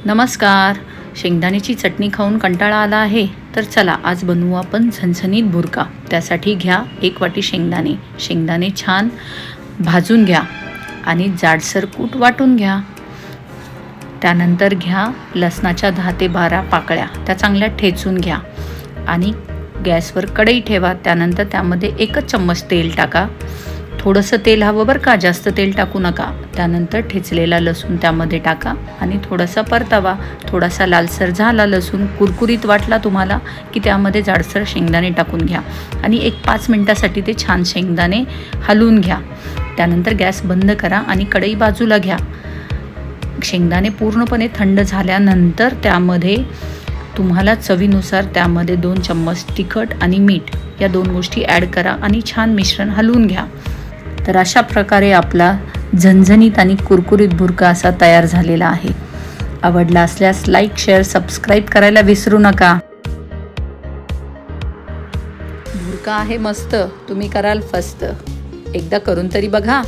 नमस्कार. शेंगदाण्याची चटणी खाऊन कंटाळा आला आहे तर चला आज बनवू आपण झणझणीत भुर्का. त्यासाठी घ्या 1 वाटी शेंगदाणे छान भाजून घ्या आणि जाडसर कूट वाटून घ्या. त्यानंतर घ्या लसणाच्या 10 ते 12 पाकळ्या, त्या चांगल्या ठेचून घ्या आणि गॅसवर कढई ठेवा. त्यानंतर त्यामध्ये 1 चम्मच तेल टाका. थोडंसं तेल हवं बरं का, जास्त तेल टाकू नका. त्यानंतर ठेचलेला लसूण त्यामध्ये टाका आणि थोडासा परतावा. थोडासा लालसर झाला लसूण, कुरकुरीत वाटला तुम्हाला की त्यामध्ये जाडसर शेंगदाणे टाकून घ्या आणि 5 मिनटासाठी ते छान शेंगदाणे हलवून घ्या. त्यानंतर गॅस बंद करा आणि कढई बाजूला घ्या. शेंगदाणे पूर्णपणे थंड झाल्यानंतर त्यामध्ये तुम्हाला चवीनुसार त्यामध्ये 2 चम्मच तिखट आणि मीठ या 2 गोष्टी ॲड करा आणि छान मिश्रण हलवून घ्या. तर अशा प्रकारे आपला झणझणीत आणि कुरकुरीत भुर्का असा तयार झालेला आहे. आवडला असल्यास लाईक, शेअर, सबस्क्राईब करायला विसरू नका. भुर्का आहे मस्त, तुम्ही कराल फस्त. एकदा करून तरी बघा.